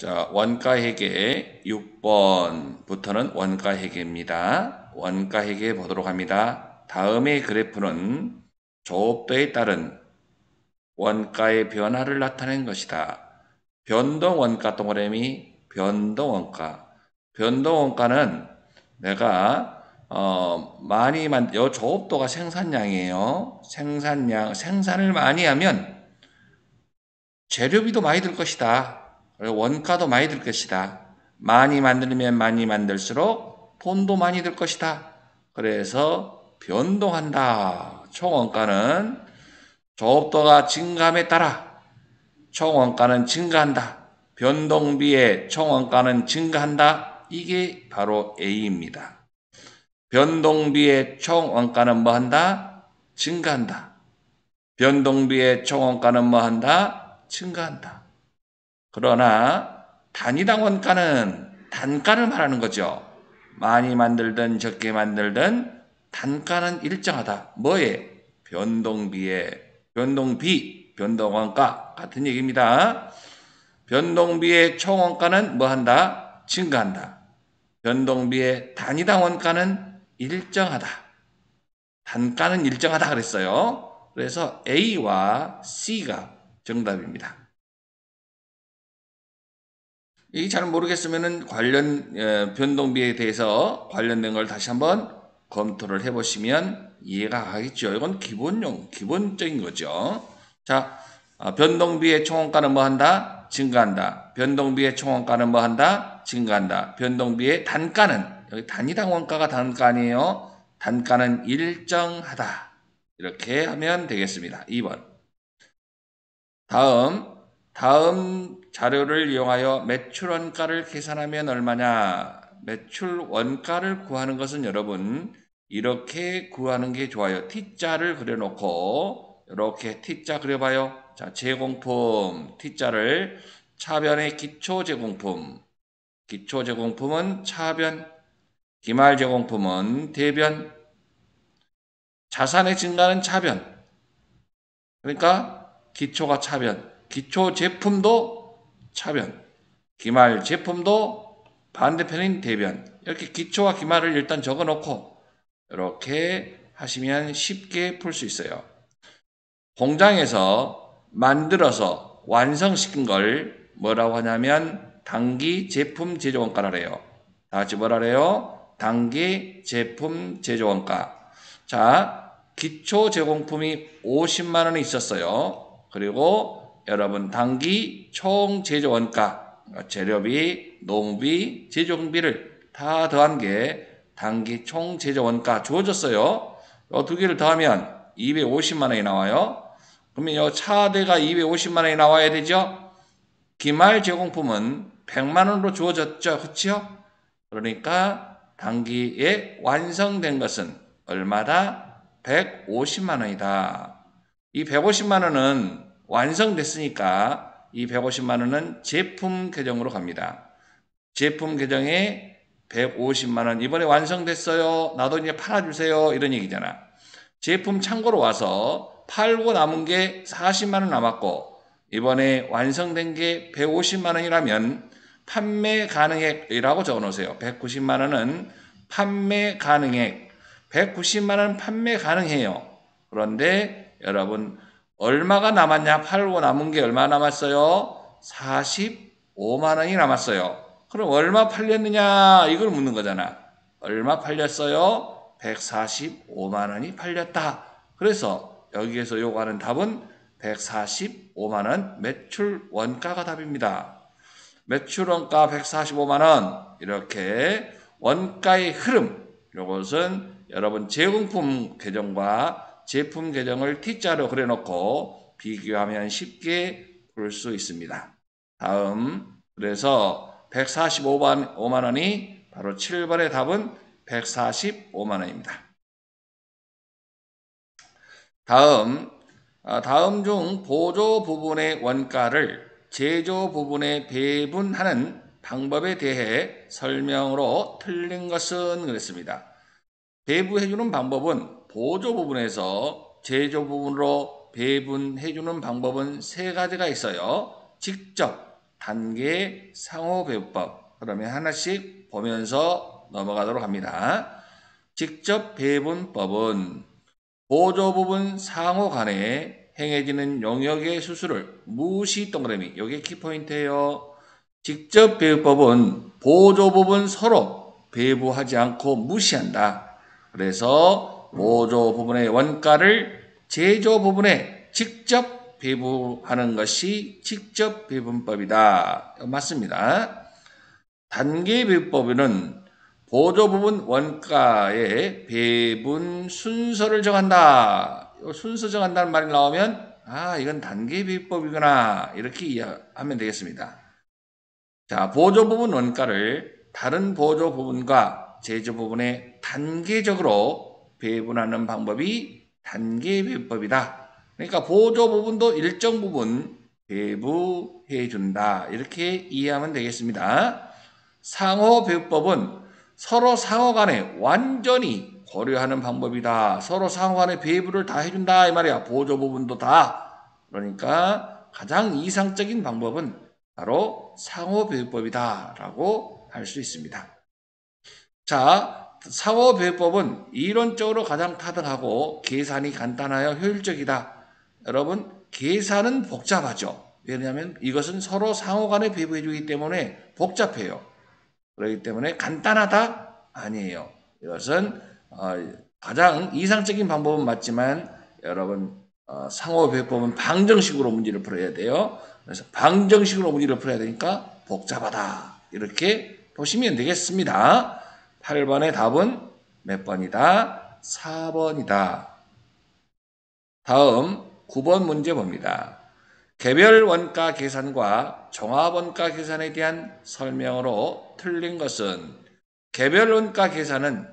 자, 원가회계 6번부터는 원가회계입니다. 원가회계 보도록 합니다. 다음의 그래프는 조업도에 따른 원가의 변화를 나타낸 것이다. 변동원가 동그라미 변동원가. 변동원가는 내가 요 조업도가 생산량이에요. 생산을 많이 하면 재료비도 많이 들 것이다. 그리고 원가도 많이 들 것이다. 많이 만들면 많이 만들수록 돈도 많이 들 것이다. 그래서 변동한다. 총원가는 조업도가 증가함에 따라 총원가는 증가한다. 변동비의 총원가는 증가한다. 이게 바로 A입니다. 변동비의 총원가는 뭐한다? 증가한다. 변동비의 총원가는 뭐한다? 증가한다. 그러나 단위당 원가는 단가를 말하는 거죠. 많이 만들든 적게 만들든 단가는 일정하다. 뭐에? 변동비, 변동원가 같은 얘기입니다. 변동비의 총원가는 뭐한다? 증가한다. 변동비의 단위당 원가는 일정하다. 단가는 일정하다 그랬어요. 그래서 A와 C가 정답입니다. 이게 잘 모르겠으면은 관련 변동비에 대해서 관련된 걸 다시 한번 검토를 해보시면 이해가 가겠죠. 이건 기본적인 거죠. 자, 변동비의 총원가는 뭐 한다? 증가한다. 변동비의 총원가는 뭐 한다? 증가한다. 변동비의 단가는, 여기 단위당 원가가 단가 아니에요. 단가는 일정하다. 이렇게 하면 되겠습니다. 2번. 다음 자료를 이용하여 매출 원가를 계산하면 얼마냐? 매출 원가를 구하는 것은 여러분 이렇게 구하는 게 좋아요. T자를 그려놓고 이렇게 T자 그려봐요. 자, 제공품 T자를 차변의 기초 제공품은 차변, 기말 제공품은 대변, 자산의 증가는 차변. 그러니까 기초가 차변, 기초 제품도 차변, 기말 제품도 반대편인 대변. 이렇게 기초와 기말을 일단 적어 놓고 이렇게 하시면 쉽게 풀 수 있어요. 공장에서 만들어서 완성시킨 걸 뭐라고 하냐면 단기 제품 제조원가라 해요. 다 같이 뭐라 그래요? 단기 제품 제조원가. 자, 기초 제공품이 50만 원이 있었어요. 그리고 여러분 단기 총 제조원가, 재료비, 노무비, 제조비를 다 더한 게 단기 총 제조원가 주어졌어요. 이 두 개를 더하면 250만 원이 나와요. 그러면 이 차대가 250만 원이 나와야 되죠. 기말 제공품은 100만 원으로 주어졌죠. 그렇죠? 그러니까 단기에 완성된 것은 얼마다? 150만 원이다. 이 150만 원은 완성됐으니까 이 150만 원은 제품 계정으로 갑니다. 제품 계정에 150만 원 이번에 완성됐어요. 나도 이제 팔아주세요. 이런 얘기잖아. 제품 창고로 와서 팔고 남은 게 40만 원 남았고 이번에 완성된 게 150만 원이라면 판매 가능액이라고 적어놓으세요. 190만 원은 판매 가능액, 190만 원 판매 가능해요. 그런데 여러분 얼마가 남았냐? 팔고 남은 게 얼마 남았어요? 45만 원이 남았어요. 그럼 얼마 팔렸느냐? 이걸 묻는 거잖아. 얼마 팔렸어요? 145만 원이 팔렸다. 그래서 여기에서 요구하는 답은 145만 원 매출 원가가 답입니다. 매출 원가 145만 원 이렇게 원가의 흐름 이것은 여러분 제공품 계정과 제품 계정을 T자로 그려놓고 비교하면 쉽게 볼 수 있습니다. 다음 그래서 145만 원이 바로 7번의 답은 145만 원입니다. 다음 중 보조 부분의 원가를 제조 부분에 배분하는 방법에 대해 설명으로 틀린 것은 그랬습니다. 배분해주는 방법은 보조 부분에서 제조 부분으로 배분해주는 방법은 세 가지가 있어요. 직접, 단계 상호배분법. 그러면 하나씩 보면서 넘어가도록 합니다. 직접 배분법은 보조부분 상호 간에 행해지는 용역의 수수를 무시 동그라미. 이게 키포인트예요. 직접 배분법은 보조부분 서로 배부하지 않고 무시한다. 그래서 보조부분의 원가를 제조부분에 직접 배부하는 것이 직접 배분법이다. 맞습니다. 단계 배분법에는 보조부분 원가의 배분 순서를 정한다. 순서 정한다는 말이 나오면 이건 단계 배분법이구나 이렇게 이해하면 되겠습니다. 자, 보조부분 원가를 다른 보조부분과 제조부분에 단계적으로 배분하는 방법이 단계 배분법이다. 그러니까 보조부분도 일정 부분 배분해 준다. 이렇게 이해하면 되겠습니다. 상호 배분법은 서로 상호 간에 완전히 고려하는 방법이다. 서로 상호 간에 배분을 다 해준다 이 말이야. 보조 부분도 다. 그러니까 가장 이상적인 방법은 바로 상호 배분법이다 라고 할 수 있습니다. 자, 상호 배분법은 이론적으로 가장 타당하고 계산이 간단하여 효율적이다. 여러분, 계산은 복잡하죠. 왜냐하면 이것은 서로 상호 간에 배분해 주기 때문에 복잡해요. 그렇기 때문에 간단하다? 아니에요. 이것은 가장 이상적인 방법은 맞지만 여러분 상호 배분법은 방정식으로 문제를 풀어야 돼요. 그래서 방정식으로 문제를 풀어야 되니까 복잡하다. 이렇게 보시면 되겠습니다. 8번의 답은 몇 번이다? 4번이다. 다음 9번 문제 봅니다. 개별 원가 계산과 종합 원가 계산에 대한 설명으로 틀린 것은 개별 원가 계산은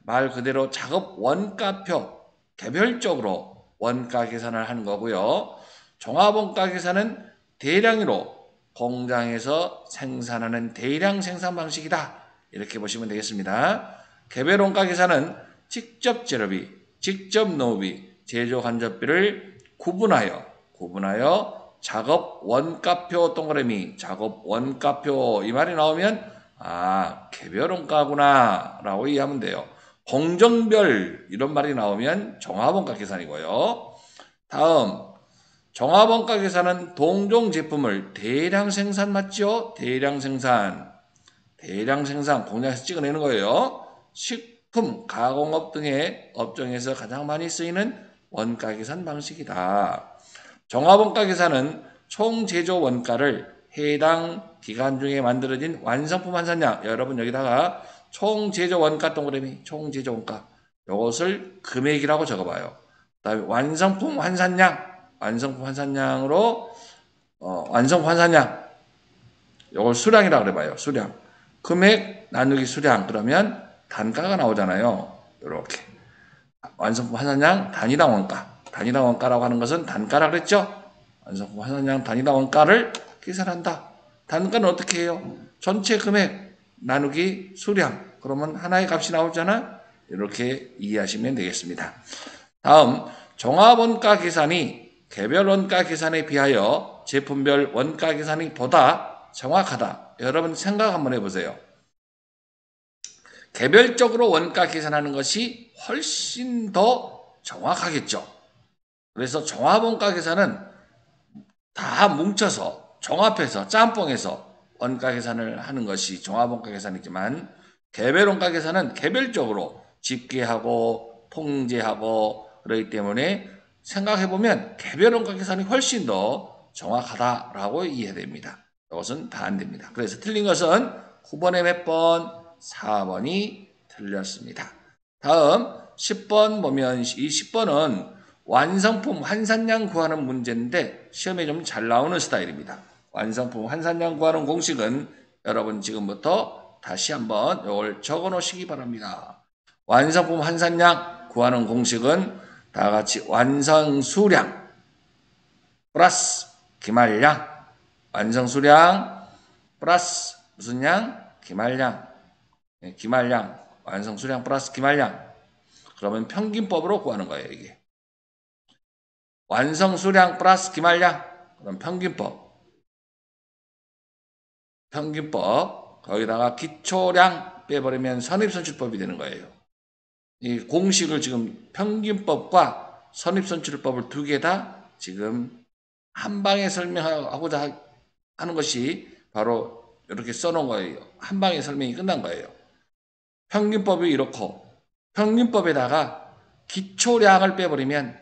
말 그대로 작업 원가표 개별적으로 원가 계산을 하는 거고요. 종합 원가 계산은 대량으로 공장에서 생산하는 대량 생산 방식이다. 이렇게 보시면 되겠습니다. 개별 원가 계산은 직접 재료비, 직접 노무비, 제조 간접비를 구분하여 작업 원가표 동그라미 작업 원가표 이 말이 나오면 개별 원가구나 라고 이해하면 돼요. 공정별 이런 말이 나오면 종합원가 계산이고요. 다음 종합원가 계산은 동종 제품을 대량 생산 맞죠? 대량 생산 공장에서 찍어내는 거예요. 식품, 가공업 등의 업종에서 가장 많이 쓰이는 원가 계산 방식이다. 종합원가 계산은 총 제조 원가를 해당 기간 중에 만들어진 완성품 환산량, 여러분 여기다가 총 제조 원가 동그라미, 총 제조 원가 이것을 금액이라고 적어봐요. 그다음에 완성품 환산량으로 완성품 환산량 이걸 수량이라고 그래봐요. 수량. 금액 나누기 수량 그러면 단가가 나오잖아요. 이렇게 완성품 환산량 단위당 원가라고 하는 것은 단가라고 그랬죠. 완성품 환산량 단위당 원가를 계산한다. 단가는 어떻게 해요? 전체 금액 나누기 수량 그러면 하나의 값이 나오잖아. 이렇게 이해하시면 되겠습니다. 다음 종합원가 계산이 개별 원가 계산에 비하여 제품별 원가 계산이 보다 정확하다. 여러분 생각 한번 해보세요. 개별적으로 원가 계산하는 것이 훨씬 더 정확하겠죠. 그래서 종합원가 계산은 다 뭉쳐서 종합해서 짬뽕해서 원가 계산을 하는 것이 종합원가 계산이지만 개별 원가 계산은 개별적으로 집계하고 통제하고 그렇기 때문에 생각해보면 개별 원가 계산이 훨씬 더 정확하다라고 이해됩니다. 이것은 반대입니다. 그래서 틀린 것은 9번에 몇 번? 4번이 틀렸습니다. 다음 10번 보면 이 10번은 완성품 환산량 구하는 문제인데 시험에 좀 잘 나오는 스타일입니다. 완성품 환산량 구하는 공식은 여러분 지금부터 다시 한번 이걸 적어 놓으시기 바랍니다. 완성품 환산량 구하는 공식은 다 같이 완성수량 플러스 기말량 완성수량 플러스 무슨 양? 기말량 기말량 완성수량 플러스 기말량 그러면 평균법으로 구하는 거예요. 이게 완성수량 플러스 기말량 그럼 평균법 평균법, 거기다가 기초량 빼버리면 선입선출법이 되는 거예요. 이 공식을 지금 평균법과 선입선출법을 두 개 다 지금 한 방에 설명하고자 하는 것이 바로 이렇게 써놓은 거예요. 한 방에 설명이 끝난 거예요. 평균법이 이렇고 평균법에다가 기초량을 빼버리면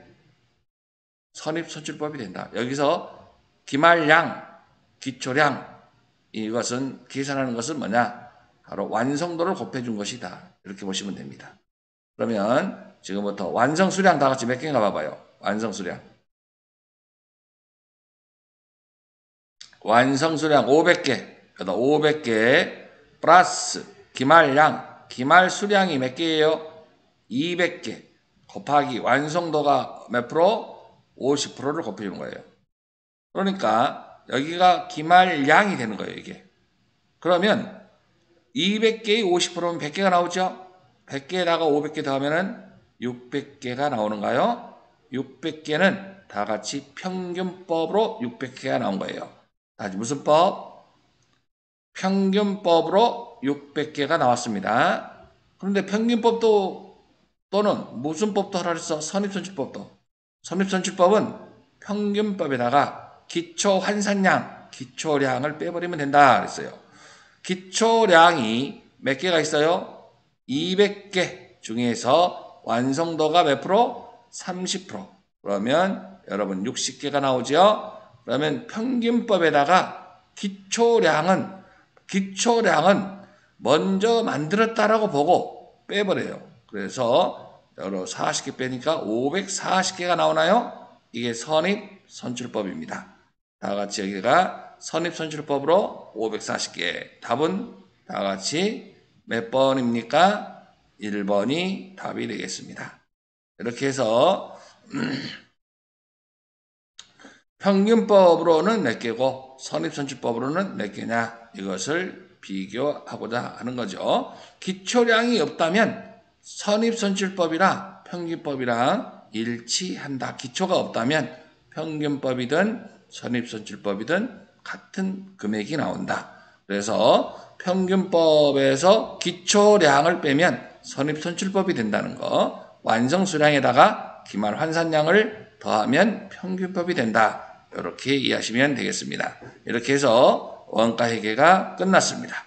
선입선출법이 된다. 여기서 기말량, 기초량, 이것은 계산하는 것은 뭐냐? 바로 완성도를 곱해준 것이다. 이렇게 보시면 됩니다. 그러면 지금부터 완성수량 다 같이 몇 개인가 봐봐요. 완성수량. 완성수량 500개. 여기다 500개 플러스 기말량. 기말수량이 몇 개예요? 200개. 곱하기 완성도가 몇 프로? 50%를 곱해주는 거예요. 그러니까 여기가 기말량이 되는 거예요. 이게. 그러면 200개의 50%면 100개가 나오죠? 100개에다가 500개 더하면 600개가 나오는가요? 600개는 다 같이 평균법으로 600개가 나온 거예요. 다시 무슨 법? 평균법으로 600개가 나왔습니다. 그런데 평균법도 또는 무슨 법도 하라 그랬어? 선입선출법도. 선입선출법은 평균법에다가 기초환산량, 기초량을 빼버리면 된다 그랬어요. 기초량이 몇 개가 있어요? 200개 중에서 완성도가 몇 프로? 30%. 그러면 여러분 60개가 나오죠? 그러면 평균법에다가 기초량은 먼저 만들었다라고 보고 빼버려요. 그래서 여러 40개 빼니까 540개가 나오나요? 이게 선입선출법입니다. 다 같이 여기가 선입선출법으로 540개. 답은 다 같이 몇 번입니까? 1번이 답이 되겠습니다. 이렇게 해서 평균법으로는 몇 개고 선입선출법으로는 몇 개냐 이것을 비교하고자 하는 거죠. 기초량이 없다면 선입선출법이랑 평균법이랑 일치한다. 기초가 없다면 평균법이든 선입선출법이든 같은 금액이 나온다. 그래서 평균법에서 기초량을 빼면 선입선출법이 된다는 거, 완성수량에다가 기말환산량을 더하면 평균법이 된다. 이렇게 이해하시면 되겠습니다. 이렇게 해서 원가 회계가 끝났습니다.